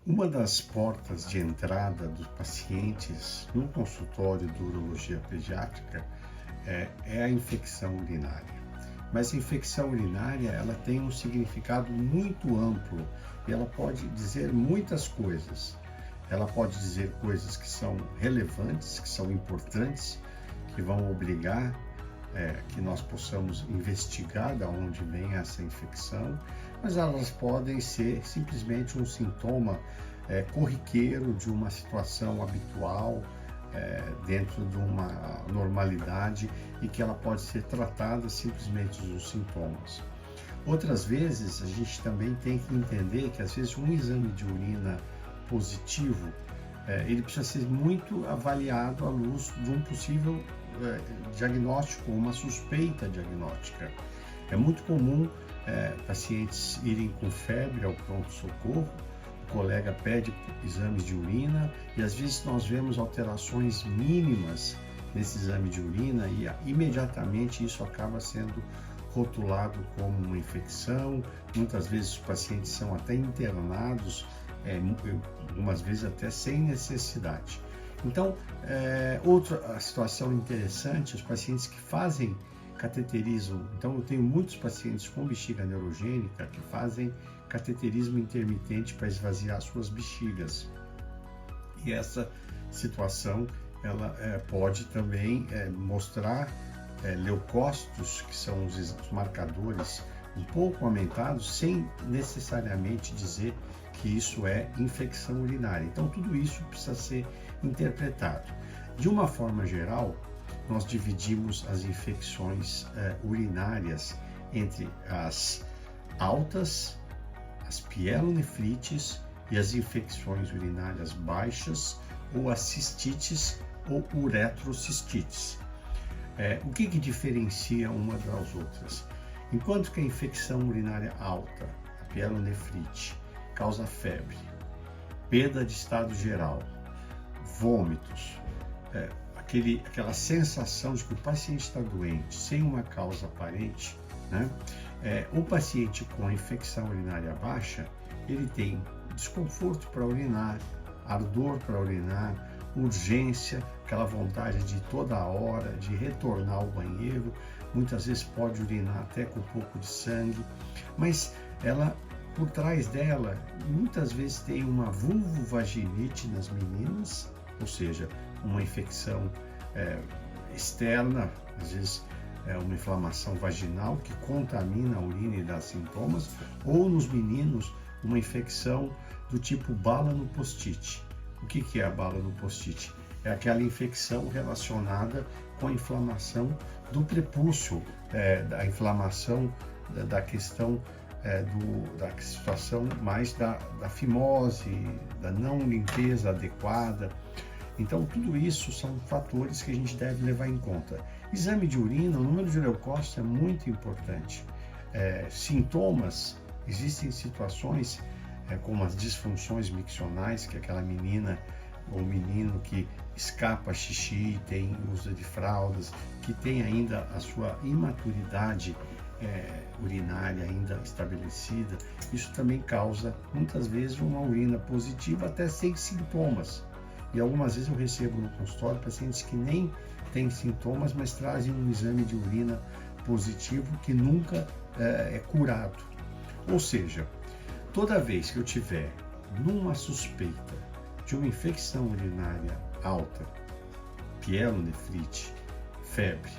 Uma das portas de entrada dos pacientes no consultório de urologia pediátrica é a infecção urinária. Mas a infecção urinária ela tem um significado muito amplo e ela pode dizer muitas coisas. Ela pode dizer coisas que são relevantes, que são importantes, que vão obrigar que nós possamos investigar de onde vem essa infecção, mas elas podem ser simplesmente um sintoma corriqueiro de uma situação habitual dentro de uma normalidade e que ela pode ser tratada simplesmente dos sintomas. Outras vezes a gente também tem que entender que às vezes um exame de urina positivo ele precisa ser muito avaliado à luz de um possível diagnóstico, uma suspeita diagnóstica. É muito comum pacientes irem com febre ao pronto-socorro, o colega pede exames de urina e às vezes nós vemos alterações mínimas nesse exame de urina e imediatamente isso acaba sendo rotulado como uma infecção. Muitas vezes os pacientes são até internados, algumas vezes até sem necessidade. Então, outra situação interessante, os pacientes que fazem cateterismo, então eu tenho muitos pacientes com bexiga neurogênica que fazem cateterismo intermitente para esvaziar suas bexigas. E essa situação, ela pode também mostrar leucócitos, que são os marcadores um pouco aumentados, sem necessariamente dizer que isso é infecção urinária. Então, tudo isso precisa ser interpretado. De uma forma geral, nós dividimos as infecções urinárias entre as altas, as pielonefrites e as infecções urinárias baixas, ou as cistites ou uretrocistites. O que diferencia uma das outras? Enquanto que a infecção urinária alta, a pielonefrite, causa febre, perda de estado geral, vômitos, aquela sensação de que o paciente está doente sem uma causa aparente, né? O paciente com a infecção urinária baixa, ele tem desconforto para urinar, ardor para urinar, urgência, aquela vontade de toda hora de retornar ao banheiro, muitas vezes pode urinar até com um pouco de sangue, mas ela, por trás dela, muitas vezes tem uma vulvovaginite nas meninas, ou seja, uma infecção externa, às vezes uma inflamação vaginal que contamina a urina e dá sintomas, ou nos meninos, uma infecção do tipo bala no post-it. O que é a bala no post-it? É aquela infecção relacionada com a inflamação do prepúcio, da inflamação da questão da situação mais da fimose, da não limpeza adequada. Então, tudo isso são fatores que a gente deve levar em conta. Exame de urina, o número de leucócitos é muito importante. Sintomas, existem situações como as disfunções miccionais, que é aquela menina ou menino que escapa xixi, tem uso de fraldas, que tem ainda a sua imaturidade urinária ainda estabelecida. Isso também causa, muitas vezes, uma urina positiva até sem sintomas. E algumas vezes eu recebo no consultório pacientes que nem têm sintomas, mas trazem um exame de urina positivo que nunca é curado. Ou seja, toda vez que eu tiver numa suspeita de uma infecção urinária alta, pielonefrite, febre,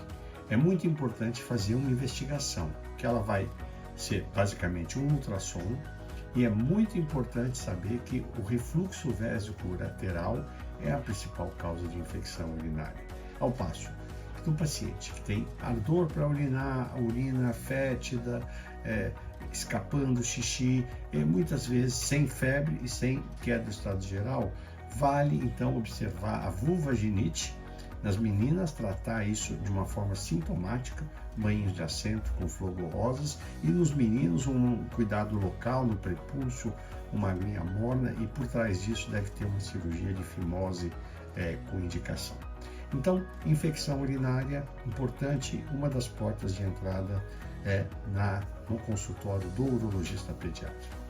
é muito importante fazer uma investigação, que ela vai ser basicamente um ultrassom, e é muito importante saber que o refluxo vésico-ureteral é a principal causa de infecção urinária. Ao passo que um paciente que tem ardor para urinar, a urina fétida, escapando xixi, muitas vezes sem febre e sem queda do estado geral, vale então observar a vulvovaginite. Nas meninas, tratar isso de uma forma sintomática, banhos de assento com flogorrosas, e nos meninos um cuidado local no prepúcio, uma aguinha morna, e por trás disso deve ter uma cirurgia de fimose com indicação. Então, infecção urinária, importante, uma das portas de entrada no consultório do urologista pediátrico.